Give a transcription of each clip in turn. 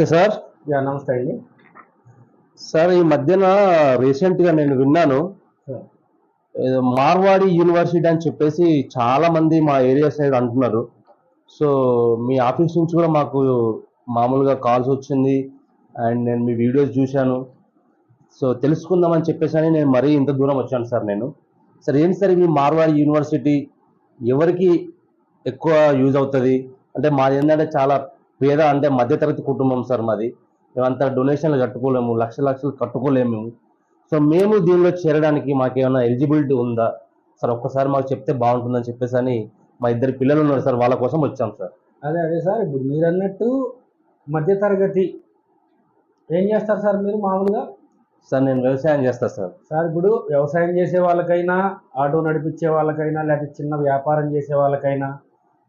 నమస్తే సార్. నమస్తే అండి. సార్ ఈ మధ్యన రీసెంట్గా నేను విన్నాను, ఏదో మార్వాడి యూనివర్సిటీ అని చెప్పేసి చాలా మంది మా ఏరియా సైడ్ అంటున్నారు. సో మీ ఆఫీస్ నుంచి కూడా మాకు మామూలుగా కాల్స్ వచ్చింది అండ్ నేను మీ వీడియోస్ చూశాను. సో తెలుసుకుందామని చెప్పేసి అని నేను మరీ ఇంత దూరం వచ్చాను సార్. నేను సార్ ఏంటి సార్ ఈ మార్వాడి యూనివర్సిటీ ఎవరికి ఎక్కువ యూజ్ అవుతుంది? అంటే మాది ఏంటంటే చాలా పేద, అంటే మధ్యతరగతి కుటుంబం సార్ మాది. మేమంతా డొనేషన్లు కట్టుకోలేము, లక్షలు కట్టుకోలేము మేము. సో మేము దీనిలో చేరడానికి మాకేమైనా ఎలిజిబిలిటీ ఉందా సార్? ఒక్కసారి మాకు చెప్తే బాగుంటుందని చెప్పేసి అని మా ఇద్దరు పిల్లలు ఉన్నారు సార్, వాళ్ళ కోసం వచ్చాం సార్. అదే సార్, ఇప్పుడు మీరు అన్నట్టు మధ్యతరగతి ఏం చేస్తారు సార్ మీరు మామూలుగా? సార్ నేను వ్యవసాయం చేస్తా సార్. సార్ ఇప్పుడు వ్యవసాయం చేసే వాళ్ళకైనా, ఆటో నడిపించే వాళ్ళకైనా, లేకపోతే చిన్న వ్యాపారం చేసే వాళ్ళకైనా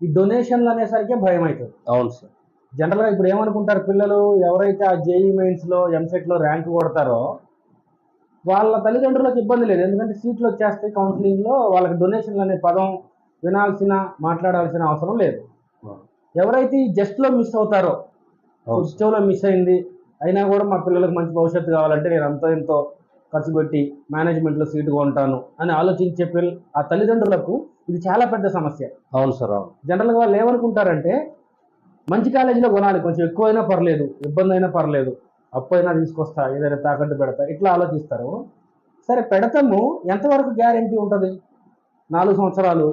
ఈ డొనేషన్లు అనేసరికి భయం అవుతుంది. అవును సార్. జనరల్గా ఇప్పుడు ఏమనుకుంటారు పిల్లలు, ఎవరైతే ఆ జేఈ మెయిన్స్లో ఎంసెట్లో ర్యాంక్ కొడతారో వాళ్ళ తల్లిదండ్రులకు ఇబ్బంది లేదు, ఎందుకంటే సీట్లు వచ్చేస్తాయి కౌన్సిలింగ్లో, వాళ్ళకి డొనేషన్లు అనే పదం మాట్లాడాల్సిన అవసరం లేదు. ఎవరైతే ఈ జస్ట్లో మిస్ అవుతారో, ఉత్సవంలో మిస్ అయింది అయినా కూడా మా పిల్లలకు మంచి భవిష్యత్తు కావాలంటే నేను అంతో ఎంతో ఖర్చు పెట్టి మేనేజ్మెంట్లో సీటు కొంటాను అని ఆలోచించే ఆ తల్లిదండ్రులకు ఇది చాలా పెద్ద సమస్య. అవును సార్. అవును. జనరల్గా వాళ్ళు ఏమనుకుంటారంటే మంచి కాలేజీలో కొనాలి, కొంచెం ఎక్కువైనా పర్లేదు, ఇబ్బంది అయినా పర్లేదు, అప్పు అయినా తీసుకొస్తా, ఏదైనా తాకట్టు పెడతా, ఇట్లా ఆలోచిస్తారు. సరే పెడతాము, ఎంతవరకు గ్యారంటీ ఉంటుంది? 4 సంవత్సరాలు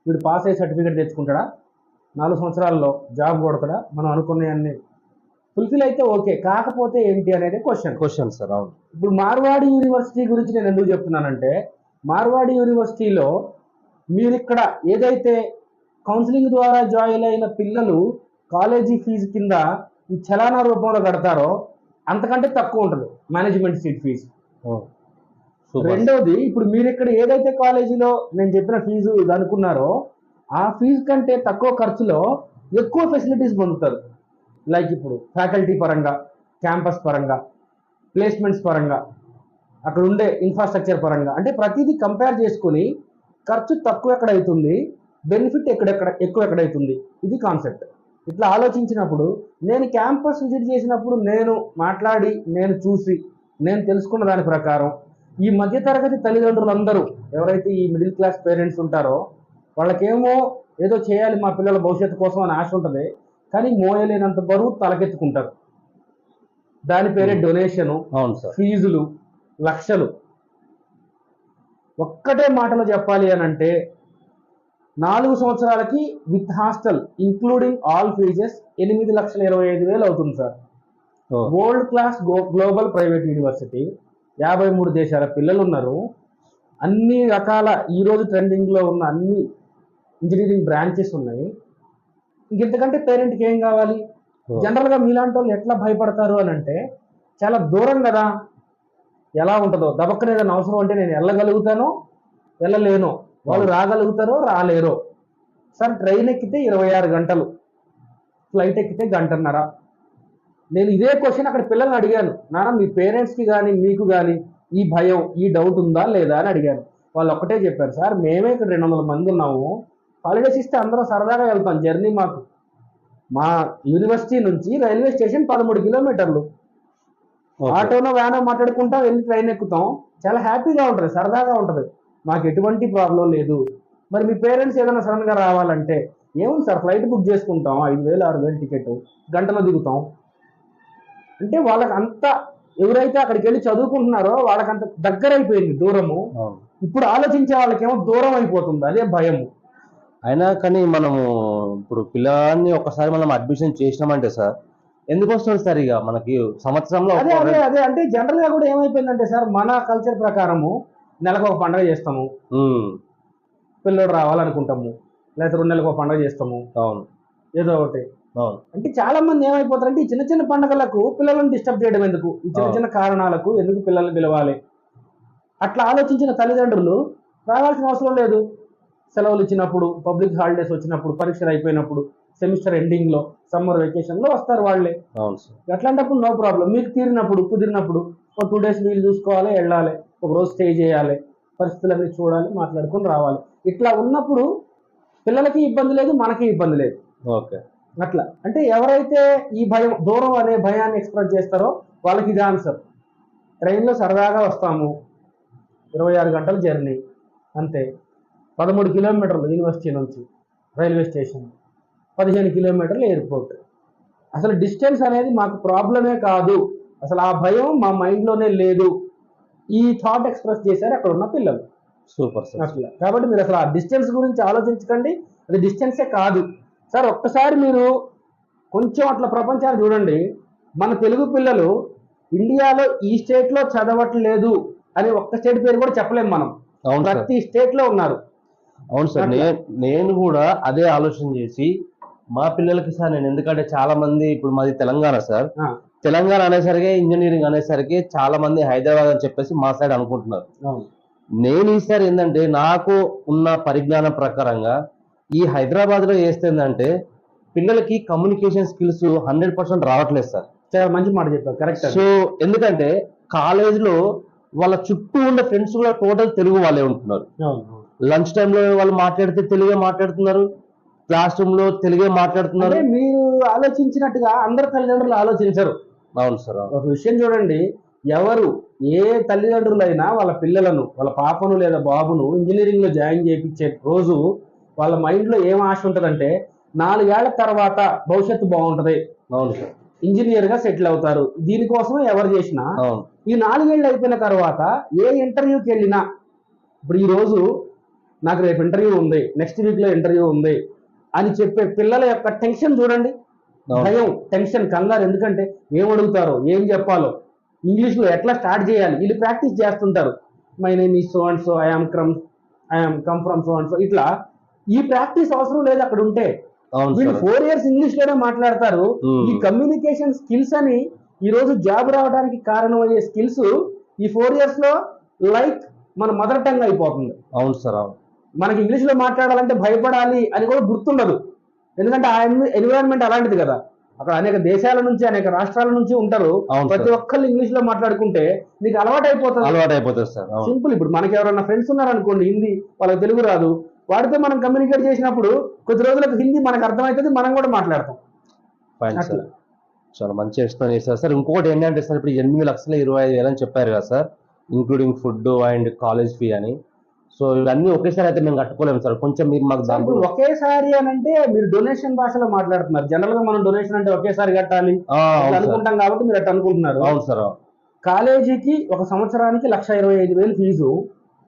వీడు పాస్ అయ్యి సర్టిఫికేట్ తెచ్చుకుంటాడా? 4 సంవత్సరాల్లో జాబ్ కొడతాడా? మనం అనుకునేవన్నీ ఫుల్ఫిల్ అయితే ఓకే, కాకపోతే ఏంటి అనేది క్వశ్చన్ సార్. అవును. ఇప్పుడు మార్వాడి యూనివర్సిటీ గురించి నేను ఎందుకు చెప్తున్నానంటే, మార్వాడి యూనివర్సిటీలో మీరు ఇక్కడ ఏదైతే కౌన్సిలింగ్ ద్వారా జాయిన్ అయిన పిల్లలు కాలేజీ ఫీజు కింద ఈ చలానా రూపంలో కడతారో అంతకంటే తక్కువ ఉంటుంది మేనేజ్మెంట్ సీట్ ఫీజు. రెండవది, ఇప్పుడు మీరు ఇక్కడ ఏదైతే కాలేజీలో నేను చెప్పిన ఫీజు ఇది అనుకున్నారో ఆ ఫీజు కంటే తక్కువ ఖర్చులో ఎక్కువ ఫెసిలిటీస్ పొందుతారు. లైక్ ఇప్పుడు ఫ్యాకల్టీ పరంగా, క్యాంపస్ పరంగా, ప్లేస్మెంట్స్ పరంగా, అక్కడ ఉండే ఇన్ఫ్రాస్ట్రక్చర్ పరంగా, అంటే ప్రతిదీ కంపేర్ చేసుకుని ఖర్చు తక్కువ ఎక్కడైతుంది, బెనిఫిట్ ఎక్కువ ఎక్కడైతుంది, ఇది కాన్సెప్ట్. ఇట్లా ఆలోచించినప్పుడు నేను క్యాంపస్ విజిట్ చేసినప్పుడు నేను మాట్లాడి, నేను చూసి, నేను తెలుసుకున్న దాని ప్రకారం ఈ మధ్యతరగతి తల్లిదండ్రులందరూ ఎవరైతే ఈ మిడిల్ క్లాస్ పేరెంట్స్ ఉంటారో వాళ్ళకేమో ఏదో చేయాలి మా పిల్లల భవిష్యత్తు కోసం అని ఆశ ఉంటుంది, కానీ మోయలేనంత బరువు తలకెత్తుకుంటారు. దాని పేరే డొనేషను, ఫీజులు లక్షలు. ఒక్కటే మాటలో చెప్పాలి అని అంటే 4 సంవత్సరాలకి with hostel including all fees 8,25,000 అవుతుంది sir. World class global private university, 53 దేశాల పిల్లలు ఉన్నారు, అన్ని రకాల ఈరోజు ట్రెండింగ్లో ఉన్న అన్ని ఇంజనీరింగ్ బ్రాంచెస్ ఉన్నాయి. ఇంకెంతకంటే పేరెంట్కి ఏం కావాలి? జనరల్గా మీలాంటి వాళ్ళు ఎట్లా భయపడతారు అని అంటే, చాలా దూరం కదా, ఎలా ఉంటుందో దబక్కన ఏదైనా అవసరం అంటే నేను వెళ్ళగలుగుతానో వెళ్ళలేనో, వాళ్ళు రాగలుగుతారో రాలేరో. సార్ ట్రైన్ ఎక్కితే 26 గంటలు, ఫ్లైట్ ఎక్కితే 1.5 గంటలు. నేను ఇదే క్వశ్చన్ అక్కడ పిల్లల్ని అడిగాను, నాన్న మీ పేరెంట్స్కి కానీ మీకు కానీ ఈ భయం, ఈ డౌట్ ఉందా లేదా అని అడిగాను. వాళ్ళు ఒక్కటే చెప్పారు, సార్ మేమే ఇక్కడ 200 మంది ఉన్నాము, హాలిడేస్ ఇస్తే అందరం సరదాగా వెళ్తాం జర్నీ. మా యూనివర్సిటీ నుంచి రైల్వే స్టేషన్ 13 కిలోమీటర్లు, ఆటోనో వ్యానో మాట్లాడుకుంటాం, వెళ్ళి ట్రైన్ ఎక్కుతాం, చాలా హ్యాపీగా ఉంటుంది, సరదాగా ఉంటుంది, మాకు ఎటువంటి ప్రాబ్లం లేదు. మరి మీ పేరెంట్స్ ఏదైనా సడన్గా రావాలంటే ఏముంది సార్, ఫ్లైట్ బుక్ చేసుకుంటాం, 5,000 6,000 టికెట్, గంటలో దిగుతాం. అంటే వాళ్ళకి అంత, ఎవరైతే అక్కడికి వెళ్ళి చదువుకుంటున్నారో వాళ్ళకంత దగ్గర అయిపోయింది దూరము. ఇప్పుడు ఆలోచించే వాళ్ళకేమో దూరం అయిపోతుంది, అదే భయము. అయినా కానీ మనము ఇప్పుడు పిల్లల్ని ఒకసారి మనం అడ్మిషన్ చేసినామంటే సార్ ఎందుకు వస్తుంది సార్? ఇక మనకి సంవత్సరంలో అదే అంటే జనరల్ గా కూడా ఏమైపోయిందంటే సార్, మన కల్చర్ ప్రకారము నెలకు ఒక పండుగ చేస్తాము, పిల్లోడు రావాలనుకుంటాము, లేదా 2 నెలలకు ఒక పండుగ చేస్తాము. అవును, ఏదో ఒకటి. అంటే చాలా మంది ఏమైపోతారంటే ఈ చిన్న చిన్న పండుగలకు పిల్లలను డిస్టర్బ్ చేయడం ఎందుకు, ఈ చిన్న చిన్న కారణాలకు ఎందుకు పిల్లల్ని పిలవాలి, అట్లా ఆలోచించిన తల్లిదండ్రులు రావాల్సిన అవసరం లేదు. సెలవులు ఇచ్చినప్పుడు, పబ్లిక్ హాలిడేస్ వచ్చినప్పుడు, పరీక్షలు అయిపోయినప్పుడు, సెమిస్టర్ ఎండింగ్లో, సమ్మర్ వెకేషన్లో వస్తారు వాళ్ళే. అట్లాంటప్పుడు నో ప్రాబ్లం. మీకు కుదిరినప్పుడు ఒక 2 days వీలు చూసుకోవాలి, వెళ్ళాలి, ఒక రోజు స్టే చేయాలి, పరిస్థితులన్నీ చూడాలి, మాట్లాడుకొని రావాలి. ఇట్లా ఉన్నప్పుడు పిల్లలకి ఇబ్బంది లేదు, మనకి ఇబ్బంది లేదు. ఓకే. అట్లా అంటే ఎవరైతే ఈ భయం దూరం అనే భయాన్ని ఎక్స్ప్రెస్ చేస్తారో వాళ్ళకి ఇది ఆన్సర్. ట్రైన్లో సరదాగా వస్తాము, 26 గంటల జర్నీ అంతే, 13 కిలోమీటర్లు యూనివర్సిటీ నుంచి రైల్వే స్టేషన్, 15 కిలోమీటర్లు ఎయిర్పోర్ట్. అసలు డిస్టెన్స్ అనేది మాకు ప్రాబ్లమే కాదు, అసలు ఆ భయం మా మైండ్లోనే లేదు, ఈ థాట్ ఎక్స్ప్రెస్ చేశారు అక్కడ ఉన్న పిల్లలు. Super sir. అట్లా కాబట్టి మీరు అసలు ఆ డిస్టెన్స్ గురించి ఆలోచించకండి, అది డిస్టెన్సే కాదు సార్. ఒక్కసారి మీరు కొంచెం అట్లా ప్రపంచాన్ని చూడండి. మన తెలుగు పిల్లలు ఇండియాలో ఈ స్టేట్ లో చదవట్లేదు అని ఒక్క స్టేట్ పేరు కూడా చెప్పలేము మనం. అవును సార్. ప్రతి స్టేట్ లో ఉన్నారు. అవును సార్. అట్లా. నేను కూడా అదే ఆలోచన చేసి మా పిల్లలకి సార్, నేను ఎందుకంటే చాలా మంది ఇప్పుడు మాది తెలంగాణ సార్, ఆ, తెలంగాణ అనేసరికి ఇంజనీరింగ్ అనేసరికి చాలా మంది హైదరాబాద్ అని చెప్పేసి మా సైడ్ అనుకుంటున్నారు. అవును. నేను ఈసారి ఏంటంటే నాకు ఉన్న పరిజ్ఞానం ప్రకారంగా ఈ హైదరాబాద్ లో చేస్తుందంటే పిల్లలకి కమ్యూనికేషన్ స్కిల్స్ 100% రావట్లేదు సార్. చాలా మంచి మాట చెప్పారు, కరెక్ట్. సో ఎందుకంటే కాలేజ్ లో వాళ్ళ చుట్టూ ఉన్న ఫ్రెండ్స్ కూడా టోటల్ తెలుగు వాళ్ళే ఉంటున్నారు. లంచ్ టైంలో వాళ్ళు మాట్లాడితే తెలుగే మాట్లాడుతున్నారు, క్లాస్ రూమ్ లో తెలుగే మాట్లాడుతున్నారు. అంటే మీరు ఆలోచించినట్టుగా అందరు తల్లిదండ్రులు ఆలోచించరు. అవును సార్. ఒక విషయం చూడండి, ఎవరు ఏ తల్లిదండ్రులైనా వాళ్ళ పిల్లలను, వాళ్ళ పాపను లేదా బాబును ఇంజనీరింగ్ లో జాయిన్ చేయించే రోజు వాళ్ళ మైండ్ లో ఏం ఆశ ఉంటదంటే 4 ఏళ్ల తర్వాత భవిష్యత్తు బాగుంటది, అవును సార్, ఇంజనీర్ గా సెటిల్ అవుతారు. దీనికోసమే ఎవరు చేసినా అవును. ఈ 4 ఏళ్ళు అయిపోయిన తర్వాత ఏ ఇంటర్వ్యూకి వెళ్ళినా, ఇప్పుడు ఈ రోజు నాకు రేపు ఇంటర్వ్యూ ఉంది, నెక్స్ట్ వీక్ లో ఇంటర్వ్యూ ఉంది అని చెప్పే పిల్లల యొక్క టెన్షన్ చూడండి, అవును. భయం, టెన్షన్, కంగారు. ఎందుకంటే ఏం అడుగుతారో, ఏం చెప్పాలో, ఇంగ్లీష్ లో ఎట్లా స్టార్ట్ చేయాలి, వీళ్ళు ప్రాక్టీస్ చేస్తుంటారు. My name is so and so, I am come from so and so. ఇట్లా ఈ ప్రాక్టీస్ అవసరం లేదు అక్కడ ఉంటే. అవును వీళ్ళు సార్. 4 years ఇంగ్లీష్ లోనే మాట్లాడతారు. ఈ కమ్యూనికేషన్ స్కిల్స్ అని ఈ రోజు జాబ్ రావడానికి కారణమయ్యే స్కిల్స్ ఈ 4 years లో లైక్ మన మదర్ టంగ్ అయిపోతుంది. అవును సార్. అవును. మనకి ఇంగ్లీష్ లో మాట్లాడాలంటే భయపడాలి అని కూడా గుర్తుండదు. ఎందుకంటే ఆ ఎన్విరాన్మెంట్ అలాంటిది కదా. అక్కడ అనేక దేశాల నుంచి, అనేక రాష్ట్రాల నుంచి ఉంటారు. అవును ప్రతి సార్. ఒక్కళ్ళు ఇంగ్లీష్ లో మాట్లాడుకుంటే నీకు అలవాటు అయిపోతుంది. అలవాటు అయిపోతుంది సార్. అవును. సింపుల్. ఇప్పుడు మనకి ఎవరైనా ఫ్రెండ్స్ ఉన్నారనుకోండి, హిందీ, వాళ్ళకి తెలుగు రాదు, వాడితో మనం కమ్యూనికేట్ చేసినప్పుడు కొద్ది రోజులకు హిందీ మనకు అర్థమవుతుంది, మనం కూడా మాట్లాడతాం. ఫైన్ అట్లా. సార్. చాలా మంచి ఎక్స్ప్లెయిన్ చేశారు సార్. ఇంకొకటి ఏంటంటే సార్, ఇప్పుడు 8,25,000 అని చెప్పారు కదా sir, including food and college fee అని. సో ఇవన్నీ ఒకేసారి అయితే మేము కట్టుకోలేము సార్. కొంచెం మీరు మాకు సార్, ఇప్పుడు ఒకేసారి అని అంటే మీరు డొనేషన్ భాషలో మాట్లాడుతున్నారు. జనరల్ గా మనం డొనేషన్ అంటే ఒకేసారి కట్టాలి అవును సార్. అనుకుంటాం కాబట్టి మీరు అట్లా అనుకుంటున్నారు. అవును సార్. కాలేజీకి ఒక సంవత్సరానికి 1,25,000 ఫీజు.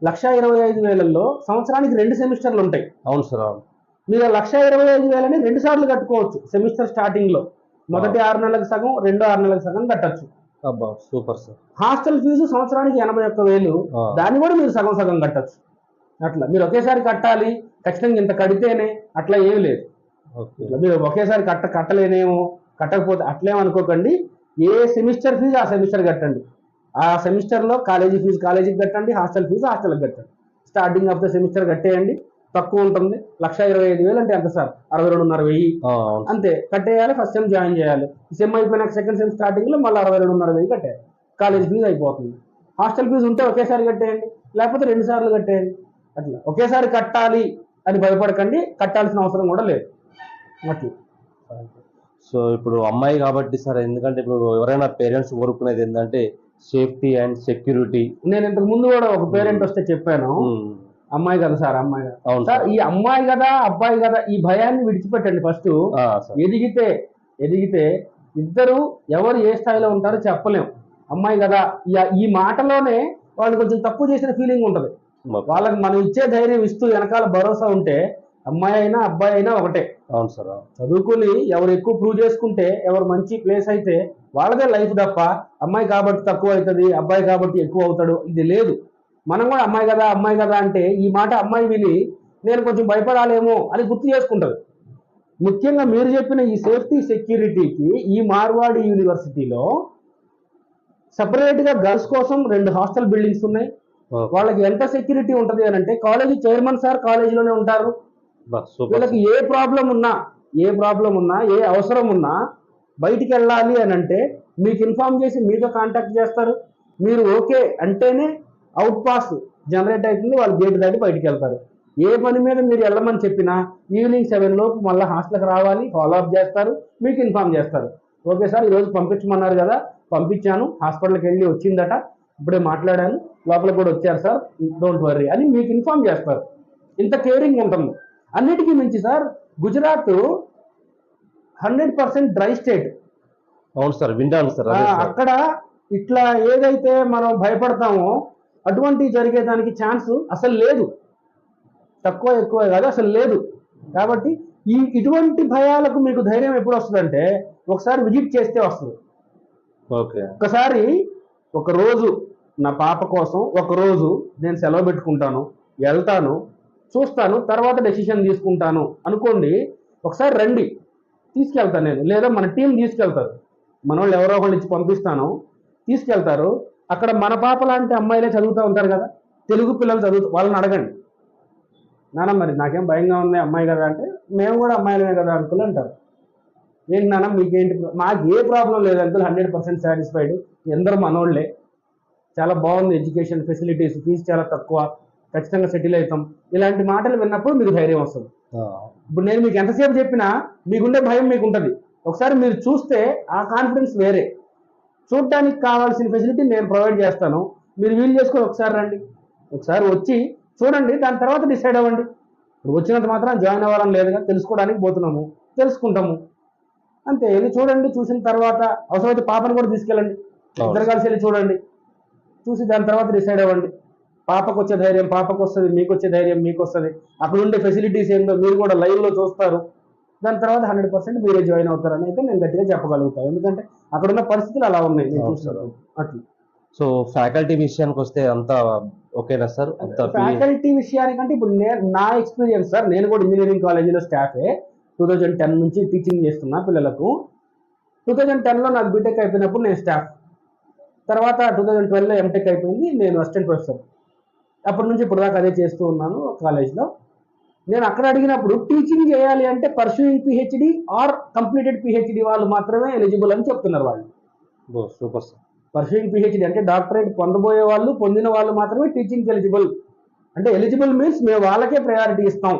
1,25,000లో సంవత్సరానికి 2 సెమిస్టర్లు ఉంటాయి. అవును సార్. అవును. మీరు 1,25,000 2 సార్లు కట్టుకోవచ్చు. సెమిస్టర్ స్టార్టింగ్ లో మొదటి 6 నెలలకు సగం, రెండో 6 నెలలకు సగం కట్టచ్చు. అబ్బా సూపర్ సార్. హాస్టల్ ఫీజు సంవత్సరానికి 81,000, దాన్ని కూడా మీరు సగం సగం కట్టచ్చు. అట్లా మీరు ఒకేసారి కట్టాలి, ఖచ్చితంగా ఇంత కడితేనే అట్లా ఏమి లేదు. ఓకే. ఇట్లా మీరు ఒకేసారి కట్టలేనేమో, కట్టకపోతే అట్లేమనుకోకండి. ఏ సెమిస్టర్ ఫీజు ఆ సెమిస్టర్ కట్టండి. ఆ సెమిస్టర్ లో కాలేజీ ఫీజు కాలేజీకి కట్టండి, హాస్టల్ ఫీజు హాస్టల్కి కట్టండి. స్టార్టింగ్ ఆఫ్ ద సెమిస్టర్ కట్టేయండి, తక్కువ ఉంటుంది. 1,25,000 అంటే ఎంత సార్? 62,500 అవును. అంతే కట్టేయాలి. ఫస్ట్ సెమ్ జాయిన్ చేయాలి. సెమ్ అయిపోయినాక సెకండ్ సెమ్ స్టార్టింగ్ లో మళ్ళీ 62,500 కట్టేయాలి. కాలేజ్ ఫీజు అయిపోతుంది. హాస్టల్ ఫీజు ఉంటే ఒకేసారి కట్టేయండి, లేకపోతే 2 సార్లు కట్టేయండి. అట్లా ఒకేసారి కట్టాలి అని భయపడకండి, కట్టాల్సిన అవసరం కూడా లేదు. అట్లా. సో ఇప్పుడు అమ్మాయి కాబట్టి సార్, ఎందుకంటే ఇప్పుడు ఎవరైనా పేరెంట్స్ కోరుకునేది ఏంటంటే సేఫ్టీ అండ్ సెక్యూరిటీ. నేను ఇంతకు ముందు కూడా ఒక పేరెంట్ వస్తే చెప్పాను, అమ్మాయి కదా సార్, అమ్మాయి కదా అవును సార్, సార్. ఈ అమ్మాయి కదా అబ్బాయి కదా ఈ భయాన్ని విడిచిపెట్టండి. ఫస్ట్ ఎదిగితే ఇద్దరు ఎవరు ఏ స్థాయిలో ఉంటారో చెప్పలేం. అమ్మాయి కదా ఈ మాటలోనే వాళ్ళు కొంచెం తప్పు చేసిన ఫీలింగ్ ఉంటది. వాళ్ళకి మనం ఇచ్చే ధైర్యం ఇస్తూ వెనకాల భరోసా ఉంటే అమ్మాయి అయినా అబ్బాయి అయినా ఒకటే. అవును సార్. చదువుకుని ఎవరు ఎక్కువ ప్రూవ్ చేసుకుంటే, ఎవరు మంచి ప్లేస్ అయితే వాళ్ళదే లైఫ్ తప్ప అమ్మాయి కాబట్టి తక్కువ అవుతుంది, అబ్బాయి కాబట్టి ఎక్కువ అవుతాడు ఇది లేదు. మనం కూడా అమ్మాయి కదా అంటే ఈ మాట అమ్మాయి విని నేను కొంచెం భయపడాలేమో అని గుర్తు చేసుకుంటారు. ముఖ్యంగా మీరు చెప్పిన ఈ సేఫ్టీ సెక్యూరిటీకి ఈ మార్వాడి యూనివర్సిటీలో సపరేట్ గా గర్ల్స్ కోసం 2 హాస్టల్ బిల్డింగ్స్ ఉన్నాయి. వాళ్ళకి ఎంత సెక్యూరిటీ ఉంటది అని అంటే, కాలేజీ చైర్మన్ సార్ కాలేజీలోనే ఉంటారు. వీళ్ళకి ఏ ప్రాబ్లం ఉన్నా ఏ అవసరం ఉన్నా బయటికి వెళ్ళాలి అని అంటే మీకు ఇన్ఫార్మ్ చేసి మీతో కాంటాక్ట్ చేస్తారు. మీరు ఓకే అంటేనే అవుట్ పాస్ జనరేట్ అవుతుంది, వాళ్ళు గేట్ దాటి బయటికి వెళ్తారు. ఏ పని మీద మీరు వెళ్ళమని చెప్పినా ఈవినింగ్ 7 లోపు మళ్ళీ హాస్టల్కి రావాలి, ఫాలో అప్ చేస్తారు, మీకు ఇన్ఫార్మ్ చేస్తారు. ఓకే సార్ ఈరోజు పంపించమన్నారు కదా, పంపించాను, హాస్పిటల్కి వెళ్ళి వచ్చిందట, ఇప్పుడే మాట్లాడాను, లోపల కూడా వచ్చారు సార్, డోంట్ వర్రీ అని మీకు ఇన్ఫార్మ్ చేస్తారు. ఇంత కేరింగ్ ఉంటుంది. అన్నిటికీ మించి సార్ గుజరాత్ 100% డ్రై స్టేట్. అవును సార్, వింటాను సార్. అక్కడ ఇట్లా ఏదైతే మనం భయపడతామో అటువంటి జరిగేదానికి ఛాన్స్ అసలు లేదు, తక్కువ ఎక్కువ కాదు, అసలు లేదు. కాబట్టి ఇటువంటి భయాలకు మీకు ధైర్యం ఎప్పుడు వస్తుందంటే ఒకసారి విజిట్ చేస్తే వస్తుంది. ఓకే, ఒకసారి ఒక రోజు నా పాప కోసం ఒక రోజు నేను సెలవు పెట్టుకుంటాను, వెళ్తాను, చూస్తాను, తర్వాత డెసిషన్ తీసుకుంటాను అనుకోండి. ఒకసారి రండి, తీసుకెళ్తాను నేను, లేదా మన టీం తీసుకెళ్తారు, మన వాళ్ళు ఎవరో ఒకళ్ళు ఇచ్చి పంపిస్తాను, తీసుకెళ్తారు. అక్కడ మన పాప లాంటి అమ్మాయిలే చదువుతూ ఉంటారు కదా, తెలుగు పిల్లలు చదువుతూ, వాళ్ళని అడగండి, నాన్న మరి నాకేం భయంగా ఉంది అమ్మాయి కదా అంటే, మేము కూడా అమ్మాయిలమే కదా అంకుల్ అంటారు. ఏంటి నాన్న మీకేంటి, మాకు ఏ ప్రాబ్లం లేదు అంకుల్, 100% సాటిస్ఫైడ్, ఎందరో మనోళ్ళే, చాలా బాగుంది ఎడ్యుకేషన్ ఫెసిలిటీస్, ఫీజు చాలా తక్కువ, ఖచ్చితంగా సెటిల్ అవుతాం. ఇలాంటి మాటలు విన్నప్పుడు మీకు ధైర్యం వస్తుంది. ఇప్పుడు నేను మీకు ఎంతసేపు చెప్పినా మీకుండే భయం మీకు ఉంటుంది. ఒకసారి మీరు చూస్తే ఆ కాన్ఫిడెన్స్ వేరే. చూడటానికి కావాల్సిన ఫెసిలిటీ నేను ప్రొవైడ్ చేస్తాను, మీరు వీలు చేసుకొని ఒకసారి రండి, ఒకసారి వచ్చి చూడండి, దాని తర్వాత డిసైడ్ అవ్వండి. ఇప్పుడు వచ్చినంత మాత్రం జాయిన్ అవ్వాలని లేదుగా, తెలుసుకోవడానికి పోతున్నాము, తెలుసుకుంటాము అంతే. వెళ్ళి చూడండి, చూసిన తర్వాత అవసరమైతే పాపను కూడా తీసుకెళ్ళండి, ఇద్దరు కలిసి వెళ్ళి చూడండి, చూసి దాని తర్వాత డిసైడ్ అవ్వండి. పాపకు వచ్చే ధైర్యం పాపకు వస్తుంది, మీకు వచ్చే ధైర్యం మీకు వస్తుంది. అక్కడ ఉండే ఫెసిలిటీస్ ఏంటో మీరు కూడా లైవ్లో చూస్తారు. దాని తర్వాత 100% మీరే జాయిన్ అవుతారని అయితే నేను గట్టిగా చెప్పగలుగుతాను, ఎందుకంటే అక్కడ ఉన్న పరిస్థితులు అలా ఉన్నాయి, నేను చూస్తాను అట్లా. సో ఫ్యాకల్టీ విషయానికి వస్తే అంతా ఓకేనా సార్? ఫ్యాకల్టీ విషయానికంటే ఇప్పుడు నా ఎక్స్పీరియన్స్ సార్, నేను కూడా ఇంజనీరింగ్ కాలేజీలో స్టాఫే, 2010 నుంచి టీచింగ్ చేస్తున్నా పిల్లలకు. 2010లో నాకు బీటెక్ అయిపోయినప్పుడు నేను స్టాఫ్, తర్వాత 2012లో ఎంటెక్ అయిపోయింది, నేను అసిస్టెంట్ ప్రొఫెసర్. అప్పటి నుంచి ఇప్పుడు దాకా అదే చేస్తూ ఉన్నాను కాలేజ్లో. నేను అక్కడ అడిగినప్పుడు టీచింగ్ చేయాలి అంటే pursuing PhD or completed PhD వాళ్ళు మాత్రమే ఎలిజిబుల్ అని చెప్తున్నారు వాళ్ళు. Super sir. పర్సూయింగ్ పిహెచ్డి అంటే డాక్టరేట్ పొందబోయే వాళ్ళు, పొందిన వాళ్ళు మాత్రమే టీచింగ్ ఎలిజిబుల్. అంటే ఎలిజిబుల్ మీన్స్ మేము వాళ్ళకే ప్రయారిటీ ఇస్తాం,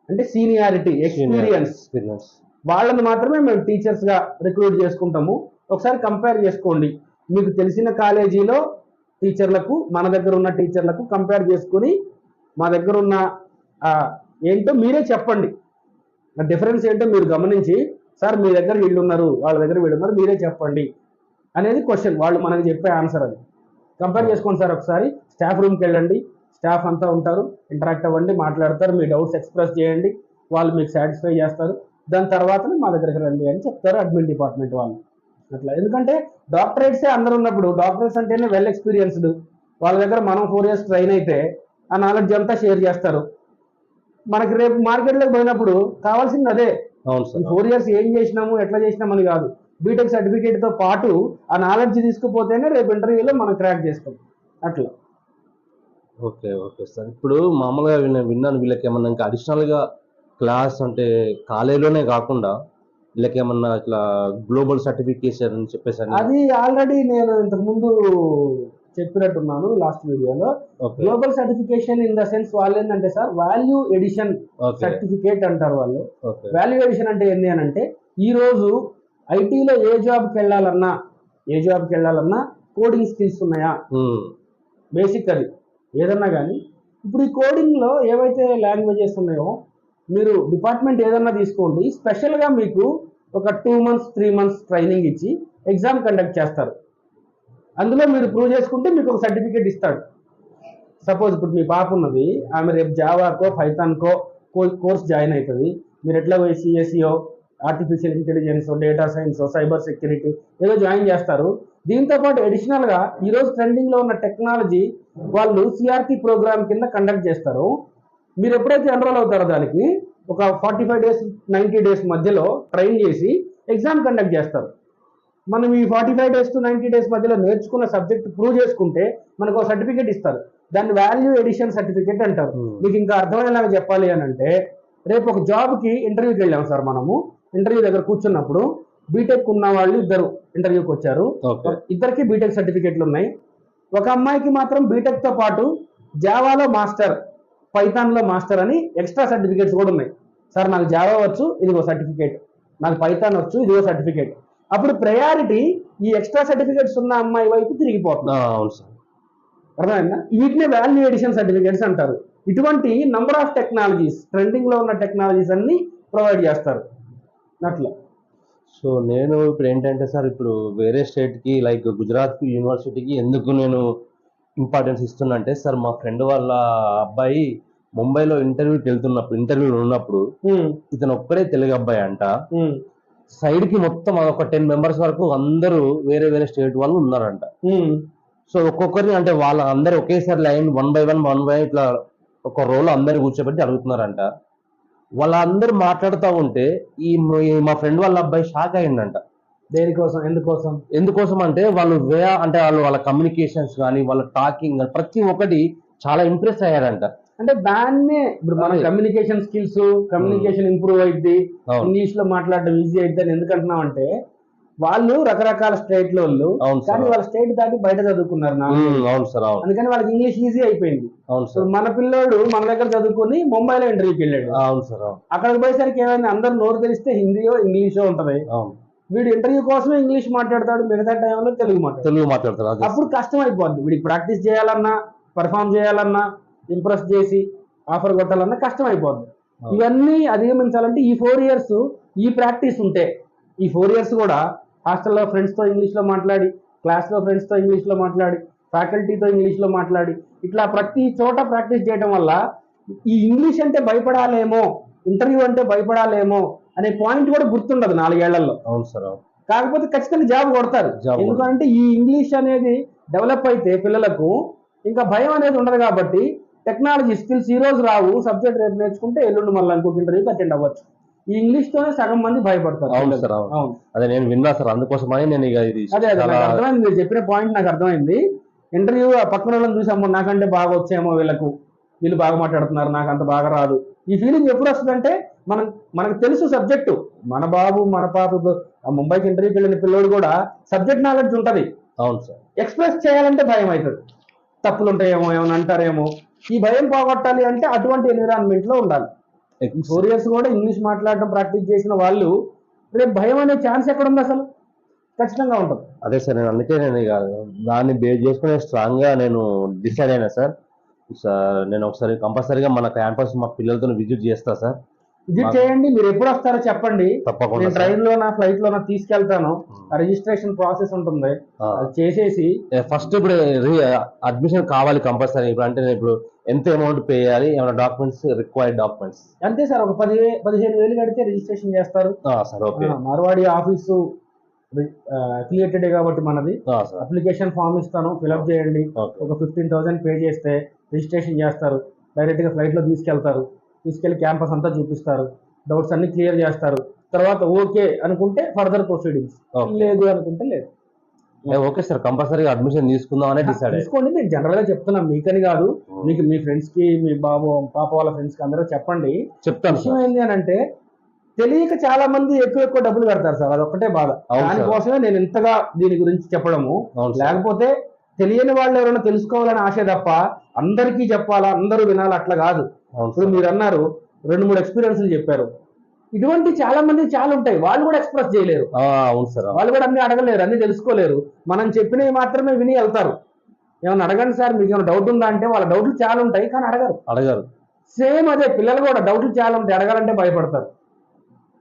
అంటే సీనియారిటీ ఎక్స్పీరియన్స్ వాళ్ళని మాత్రమే మేము టీచర్స్గా రిక్రూట్ చేసుకుంటాము. ఒకసారి కంపేర్ చేసుకోండి, మీకు తెలిసిన కాలేజీలో టీచర్లకు మన దగ్గర ఉన్న టీచర్లకు కంపేర్ చేసుకుని మా దగ్గర ఉన్న ఏంటో మీరే చెప్పండి, ఆ డిఫరెన్స్ ఏంటో మీరు గమనించి, సార్ మీ దగ్గర వీళ్ళు ఉన్నారు, వాళ్ళ దగ్గర వీళ్ళు ఉన్నారు, మీరే చెప్పండి అనేది క్వశ్చన్, వాళ్ళు మనకి చెప్పే ఆన్సర్. అది కంపేర్ చేసుకోండి సార్. ఒకసారి స్టాఫ్ రూమ్కి వెళ్ళండి, స్టాఫ్ అంతా ఉంటారు, ఇంటరాక్ట్ అవ్వండి, మాట్లాడతారు, మీ డౌట్స్ ఎక్స్ప్రెస్ చేయండి, వాళ్ళు మీకు సాటిస్ఫై చేస్తారు. దాని తర్వాతనే మా దగ్గరికి రండి అని చెప్తారు అడ్మిన్ డిపార్ట్మెంట్ వాళ్ళు. అట్లా, ఎందుకంటే డాక్టరేట్సే అందరు ఉన్నప్పుడు, డాక్టరేట్స్ అంటేనే వెల్ ఎక్స్పీరియన్స్డ్, వాళ్ళ దగ్గర మనం 4 years ట్రైన్ అయితే ఆ నాలెడ్జ్ అంతా షేర్ చేస్తారు. మనకి రేపు మార్కెట్లోకి పోయినప్పుడు కావాల్సింది అదే. 4 years ఏం చేసినాము ఎట్లా చేసినామని కాదు, బీటెక్ సర్టిఫికేట్తో పాటు ఆ నాలెడ్జ్ తీసుకుపోతేనే రేపు ఇంటర్వ్యూలో మనం క్రాక్ చేస్తాం అట్లా. Okay okay sir. ఇప్పుడు మామూలుగా విన్నాను వీళ్ళకి ఏమన్నా ఇంకా అడిషనల్గా క్లాస్ అంటే కాలేజీలోనే కాకుండా వీళ్ళకి ఏమన్నా ఇట్లా గ్లోబల్ సర్టిఫికేషన్ అని చెప్పేసి అది ఆల్రెడీ నేను ఇంతకు ముందు చెప్పినట్టున్నాను లాస్ట్ వీడియోలో. Global certification in the sense వాళ్ళు ఏంటంటే సార్ వాల్యూ ఎడిషన్ సర్టిఫికేట్ అంటారు వాళ్ళు. వాల్యూ ఎడిషన్ అంటే ఏంటి అని అంటే, ఈ రోజు ఐటీలో ఏ జాబ్కి వెళ్ళాలన్నా కోడింగ్ స్కిల్స్ ఉన్నాయా, బేసిక్ అది ఏదన్నా కానీ. ఇప్పుడు ఈ కోడింగ్లో ఏవైతే లాంగ్వేజెస్ ఉన్నాయో, మీరు డిపార్ట్మెంట్ ఏదన్నా తీసుకోండి, స్పెషల్గా మీకు ఒక 2 months 3 months ట్రైనింగ్ ఇచ్చి ఎగ్జామ్ కండక్ట్ చేస్తారు. అందులో మీరు ప్రూవ్ చేసుకుంటే మీకు ఒక సర్టిఫికేట్ ఇస్తాడు. సపోజ్ ఇప్పుడు మీ పాప ఉన్నది, ఆమె రేపు జావాకో పైథాన్కో కోర్స్ జాయిన్ అవుతుంది, మీరు ఎట్లా పోయి సిఎస్ఈఓ, artificial intelligence, data science, cyber security ఏదో జాయిన్ చేస్తారు. దీంతో పాటు అడిషనల్గా ఈరోజు ట్రెండింగ్లో ఉన్న టెక్నాలజీ వాళ్ళు సిఆర్టీ ప్రోగ్రామ్ కింద కండక్ట్ చేస్తారు. మీరు ఎప్పుడైతే ఎన్రోల్ అవుతారో దానికి ఒక 45 days 90 days మధ్యలో ట్రైన్ చేసి ఎగ్జామ్ కండక్ట్ చేస్తారు. మనం ఈ 45 days to 90 days మధ్యలో నేర్చుకున్న సబ్జెక్ట్ ప్రూవ్ చేసుకుంటే మనకు ఒక సర్టిఫికేట్ ఇస్తారు. దాన్ని వాల్యూ ఎడిషన్ సర్టిఫికేట్ అంటారు. మీకు ఇంకా అర్థమయ్యేలాగా చెప్పాలి అని అంటే, రేపు ఒక జాబ్కి ఇంటర్వ్యూకి వెళ్ళాము సార్. మనము ఇంటర్వ్యూ దగ్గర కూర్చున్నప్పుడు బీటెక్ ఉన్న వాళ్ళు ఇద్దరు ఇంటర్వ్యూకి వచ్చారు, ఇద్దరికి బీటెక్ సర్టిఫికేట్లు ఉన్నాయి. ఒక అమ్మాయికి మాత్రం బీటెక్తో పాటు జావాలో మాస్టర్, పైథాన్ లో మాస్టర్ అని ఎక్స్ట్రా సర్టిఫికేట్స్ కూడా ఉన్నాయి. సార్ నాకు జావా వచ్చు, ఇదిగో సర్టిఫికేట్, నాకు పైథాన్ వచ్చు, ఇదిగో సర్టిఫికేట్. అప్పుడు ప్రయారిటీ ఈ ఎక్స్ట్రా సర్టిఫికేట్స్ ఉన్న అమ్మాయి వైపు తిరిగిపోతుంది. అవును సార్. అర్థమైందా? వీటిని వాల్యూ ఎడిషన్ సర్టిఫికేట్స్ అంటారు. ఇటువంటి నంబర్ ఆఫ్ టెక్నాలజీస్, ట్రెండింగ్ లో ఉన్న టెక్నాలజీస్ అన్ని ప్రొవైడ్ చేస్తారు అట్లా. సో నేను ఇప్పుడు ఏంటంటే సార్, ఇప్పుడు వేరే స్టేట్కి లైక్ గుజరాత్ యూనివర్సిటీకి ఎందుకు నేను ఇంపార్టెన్స్ ఇస్తున్నా అంటే సార్, మా ఫ్రెండ్ వాళ్ళ అబ్బాయి ముంబైలో ఇంటర్వ్యూలో ఉన్నప్పుడు ఇతను ఒక్కడే తెలుగు అబ్బాయి అంట. సైడ్ కి మొత్తం ఒక 10 మెంబర్స్ వరకు అందరూ వేరే వేరే స్టేట్ వాళ్ళు ఉన్నారంట. సో ఒక్కొక్కరిని అంటే వాళ్ళ అందరు ఒకేసారి లైన్ 1 by 1 ఇట్లా ఒక రోల్ అందరు కూర్చోబెట్టి అడుగుతున్నారంట. వాళ్ళందరూ మాట్లాడుతూ ఉంటే మా ఫ్రెండ్ వాళ్ళ అబ్బాయి షాక్ అయ్యిందంట. దేనికోసం? ఎందుకోసం అంటే వాళ్ళు వాళ్ళ కమ్యూనికేషన్స్ కానీ వాళ్ళ టాకింగ్ కానీ ప్రతి ఒక్కటి చాలా ఇంప్రెస్ అయ్యారంట. అంటే దాన్నే ఇప్పుడు మన కమ్యూనికేషన్ స్కిల్స్, కమ్యూనికేషన్ ఇంప్రూవ్ అయింది, ఇంగ్లీష్ లో మాట్లాడడం ఈజీ అయింది అని ఎందుకంటున్నాం అంటే, వాళ్ళు రకరకాల స్టేట్ లో కానీ వాళ్ళ స్టేట్ దాటి బయట చదువుకున్నారు. అందుకని వాళ్ళకి ఇంగ్లీష్ ఈజీ అయిపోయింది. మన పిల్లోడు మన దగ్గర చదువుకుని ముంబైలో ఇంటర్వ్యూకి వెళ్ళాడు. అక్కడికి పోయేసరికి ఏమైంది, అందరు నోరు తెలిస్తే హిందీయో ఇంగ్లీషో ఉంటది. వీడు ఇంటర్వ్యూ కోసమే ఇంగ్లీష్ మాట్లాడతాడు, మిగతా టైంలో తెలుగు మాట్లాడతాడు. అప్పుడు కష్టం అయిపోద్ది. వీడికి ప్రాక్టీస్ చేయాలన్నా, పర్ఫామ్ చేయాలన్నా, ఇంప్రెస్ చేసి ఆఫర్ కొట్టాలన్నా కష్టం అయిపోద్ది. ఇవన్నీ అధిగమించాలంటే ఈ 4 years ఈ ప్రాక్టీస్ ఉంటే, ఈ 4 years కూడా హాస్టల్లో ఫ్రెండ్స్తో ఇంగ్లీష్లో మాట్లాడి, క్లాస్లో ఫ్రెండ్స్తో ఇంగ్లీష్లో మాట్లాడి, ఫ్యాకల్టీతో ఇంగ్లీష్లో మాట్లాడి, ఇట్లా ప్రతి చోట ప్రాక్టీస్ చేయడం వల్ల ఈ ఇంగ్లీష్ అంటే భయపడాలేమో, ఇంటర్వ్యూ అంటే భయపడాలేమో అనే పాయింట్ కూడా గుర్తుండదు 4 ఏళ్లలో. కాకపోతే ఖచ్చితంగా జాబ్ కొడతారు. ఎందుకంటే ఈ ఇంగ్లీష్ అనేది డెవలప్ అయితే పిల్లలకు ఇంకా భయం అనేది ఉండదు. కాబట్టి టెక్నాలజీ స్కిల్స్ ఈ రోజు రావు, సబ్జెక్ట్ రేపు నేర్చుకుంటే ఎల్లుండి మళ్ళీ ఇంకొక ఇంటర్వ్యూకి అటెండ్ అవ్వచ్చు. ఈ ఇంగ్లీష్ తోనే సగం మంది భయపడతారు. అదే నేను విన్నా సార్, అందుకోసమని నేను అదే అర్థమైంది. మీరు చెప్పిన పాయింట్ నాకు అర్థమైంది. ఇంటర్వ్యూ పక్కన వాళ్ళని చూసి అమ్మో నాకంటే బాగా వచ్చేమో, వీళ్ళు బాగా మాట్లాడుతున్నారు, నాకు అంత బాగా రాదు, ఈ ఫీలింగ్ ఎప్పుడు వస్తుందంటే మనకు తెలుసు సబ్జెక్టు. మన బాబు మన పాప ముంబైకి ఇంటర్వ్యూకి వెళ్ళిన పిల్లోడు కూడా సబ్జెక్ట్ నాలెడ్జ్ ఉంటది. అవును సార్. ఎక్స్ప్రెస్ చేయాలంటే భయం అవుతుంది, తప్పులు ఉంటాయేమో, ఏమైనా అంటారేమో. ఈ భయం పోగొట్టాలి అంటే అటువంటి ఎన్విరాన్మెంట్ లో ఉండాలి. ఈ 4 years కూడా ఇంగ్లీష్ మాట్లాడడం ప్రాక్టీస్ చేసిన వాళ్ళు రేపు భయం అనే ఛాన్స్ ఎక్కడ ఉంది? అసలు ఖచ్చితంగా ఉంటుంది. అదే సార్, అందుకే నేను దాన్ని బేస్ చేసుకుని స్ట్రాంగ్ గా నేను డిసైడ్ అయినా సార్. నేను ఒకసారి కంపల్సరీగా మన క్యాంపస్ మా పిల్లలతో విజిట్ చేస్తా సార్. విజిట్ చేయండి. మీరు ఎప్పుడు వస్తారో చెప్పండి, తప్పకుండా. ట్రైన్ లోనా ఫ్లైట్ లోనా తీసుకెళ్తాను. రిజిస్ట్రేషన్ ప్రాసెస్ ఉంటుంది, అది చేసేసి ఫస్ట్ ఇప్పుడు అడ్మిషన్ కావాలి కంపల్సరీ. ఇప్పుడు అంటే ఇప్పుడు ఎంత అమౌంట్ పే చేయాలి, ఏమైనా డాక్యుమెంట్స్, రిక్వైర్డ్ డాక్యుమెంట్స్? అంతే సార్, ఒక 15,000 కడితే రిజిస్ట్రేషన్ చేస్తారు sir. Okay. Marwadi office affiliated కాబట్టి మనది. అప్లికేషన్ ఫామ్ ఇస్తాను, ఫిల్అప్ చేయండి. ఒక 15,000 పే చేస్తే రిజిస్ట్రేషన్ చేస్తారు. డైరెక్ట్ గా ఫ్లైట్ లో తీసుకెళ్లి క్యాంపస్ అంతా చూపిస్తారు, డౌట్స్ అన్ని క్లియర్ చేస్తారు. తర్వాత ఓకే అనుకుంటే ఫర్దర్ ప్రొసీడింగ్స్, లేదు అనుకుంటే లేదు. ఓకే సార్, కంపల్సరీగా అడ్మిషన్ తీసుకుందాం అనే డిసైడ్ తీసుకోండి. నేను జనరల్ గా చెప్తున్నా, మీకని కాదు, మీకు మీ ఫ్రెండ్స్ కి, మీ పాప వాళ్ళ ఫ్రెండ్స్ కి అందరూ చెప్పండి. చెప్తాను. విషయం ఏంటి అని అంటే, తెలియక చాలా మంది ఎక్కువ డబ్బులు కడతారు సార్, అదొక్కటే బాధ. దానికోసమే నేను ఇంతగా దీని గురించి చెప్పడము. లేకపోతే తెలియని వాళ్ళు ఎవరైనా తెలుసుకోవాలని ఆశ తప్ప అందరికీ చెప్పాలా, అందరూ వినాలి అట్లా కాదు. ఇప్పుడు మీరు అన్నారు 2-3 ఎక్స్పీరియన్స్లు చెప్పారు, ఇటువంటి చాలా మంది చాలా ఉంటాయి, వాళ్ళు కూడా ఎక్స్ప్రెస్ చేయలేరు. వాళ్ళు కూడా అన్ని అడగలేరు, అన్ని తెలుసుకోలేరు. మనం చెప్పినవి మాత్రమే విని వెళ్తారు. ఏమైనా అడగండి సార్, మీకు ఏమైనా డౌట్ ఉందా అంటే వాళ్ళ డౌట్లు చాలా ఉంటాయి కానీ అడగరు. సేమ్ అదే పిల్లలు కూడా డౌట్లు చాలా ఉంటాయి, అడగాలంటే భయపడతారు.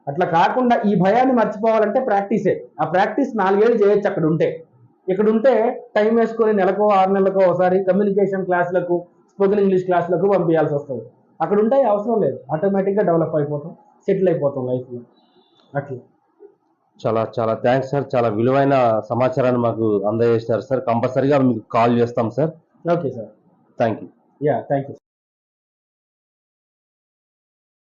అట్లా కాకుండా ఈ భయాన్ని మర్చిపోవాలంటే ప్రాక్టీసే. ఆ ప్రాక్టీస్ 4 ఏళ్ళు చేయొచ్చు అక్కడ ఉంటే. ఇక్కడ ఉంటే టైం వేసుకొని నెలకో 6 నెలలకో ఒకసారి కమ్యూనికేషన్ క్లాసులకు, స్పోకెన్ ఇంగ్లీష్ క్లాసులకు పంపించాల్సి వస్తుంది. అక్కడ ఉంటే అవసరం లేదు, ఆటోమేటిక్గా డెవలప్ అయిపోతాం, సెటిల్ అయిపోతాం లైఫ్లో. అట్లా చాలా చాలా థ్యాంక్స్ సార్, చాలా విలువైన సమాచారాన్ని మాకు అందజేస్తారు సార్. కంపల్సరీగా మీకు కాల్ చేస్తాం sir. Okay sir, thank you. Thank you.